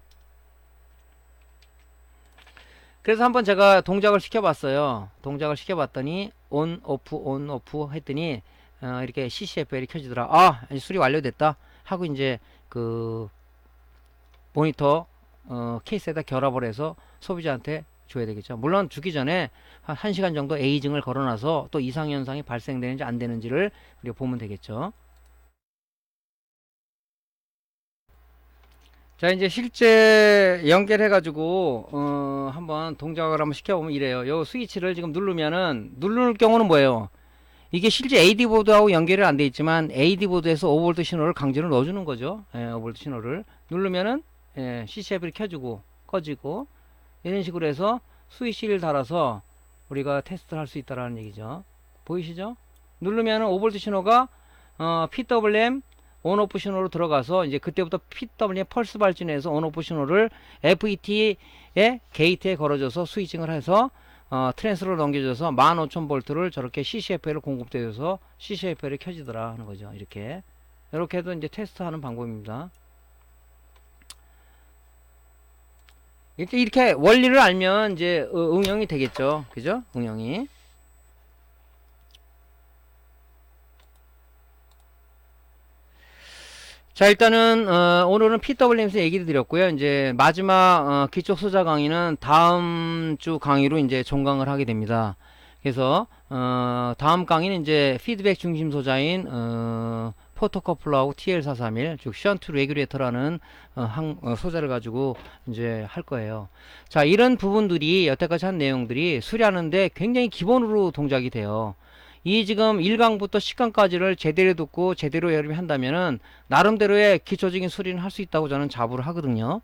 A: 그래서 한번 제가 동작을 시켜봤어요. 동작을 시켜봤더니 온 오프 했더니 이렇게 CCFL이 켜지더라. 이제 수리 완료됐다 하고 이제 그 모니터 케이스에다 결합을 해서 소비자한테 줘야 되겠죠. 물론 주기 전에 한 1시간 정도 에이징을 걸어놔서 또 이상 현상이 발생되는지 안 되는지를 우리가 보면 되겠죠. 자, 이제 실제 연결해가지고, 한번 동작을 한번 시켜보면 이래요. 요 스위치를 지금 누를 경우는 뭐예요? 이게 실제 AD 보드하고 연결이 안 돼 있지만, AD 보드에서 5V 신호를 강제로 넣어주는 거죠. 5V 신호를. 누르면은, CCF를 켜주고, 꺼지고, 이런 식으로 해서 스위치를 달아서 우리가 테스트를 할 수 있다라는 얘기죠. 보이시죠? 누르면은 5V 신호가, PWM, 온오프 신호로 들어가서 이제 그때부터 PWM 펄스 발진해서 온오프 신호를 FET의 게이트에 걸어줘서 스위칭을 해서 트랜스로 넘겨줘서 15,000V를 저렇게 CCFL을 공급되어서 CCFL이 켜지더라 하는 거죠. 이렇게 해도 이제 테스트하는 방법입니다. 이렇게 원리를 알면 이제 응용이 되겠죠. 그죠? 응용이. 자, 일단은 오늘은 PWM에서 얘기를 드렸고요. 이제 마지막 기초 소자 강의는 다음 주 강의로 이제 종강을 하게 됩니다. 그래서 다음 강의는 이제 피드백 중심 소자인 포토커플러하고 TL431 즉 션트 레귤레이터라는 소자를 가지고 이제 할 거예요. 자, 이런 부분들이 여태까지 한 내용들이 수리하는데 굉장히 기본으로 동작이 돼요. 이 지금 1강부터 10강까지를 제대로 듣고 제대로 여러분이 한다면은 나름대로의 기초적인 수리는 할 수 있다고 저는 자부를 하거든요.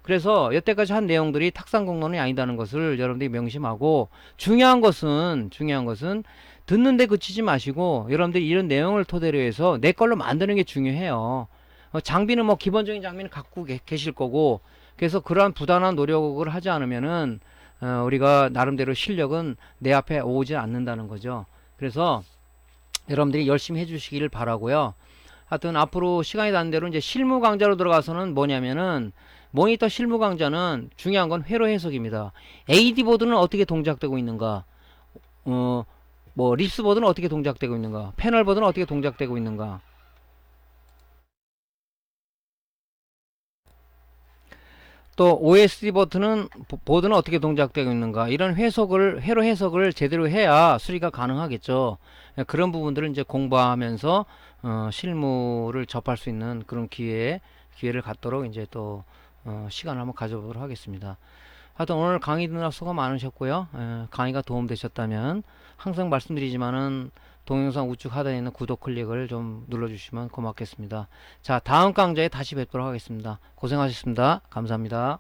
A: 그래서 여태까지 한 내용들이 탁상 공론이 아니다는 것을 여러분들이 명심하고 중요한 것은 듣는데 그치지 마시고 여러분들이 이런 내용을 토대로 해서 내 걸로 만드는 게 중요해요. 장비는 뭐 기본적인 장비는 갖고 계실 거고 그래서 그러한 부단한 노력을 하지 않으면은 우리가 나름대로 실력은 내 앞에 오지 않는다는 거죠. 그래서 여러분들이 열심히 해주시기를 바라고요. 하여튼 앞으로 시간이 닿는 대로 이제 실무 강좌로 들어가서는 뭐냐면은 모니터 실무 강좌는 중요한 건 회로 해석입니다. AD 보드는 어떻게 동작되고 있는가? 뭐 립스 보드는 어떻게 동작되고 있는가? 패널 보드는 어떻게 동작되고 있는가? 또 OSD 보드는 어떻게 동작되고 있는가 이런 회로 해석을 제대로 해야 수리가 가능하겠죠. 그런 부분들을 이제 공부하면서 실무를 접할 수 있는 그런 기회를 갖도록 이제 또 시간을 한번 가져보도록 하겠습니다. 하여튼 오늘 강의 듣느라 수고 많으셨고요. 강의가 도움되셨다면 항상 말씀드리지만은 동영상 우측 하단에 있는 구독 클릭을 좀 눌러주시면 고맙겠습니다. 자, 다음 강좌에 다시 뵙도록 하겠습니다. 고생하셨습니다. 감사합니다.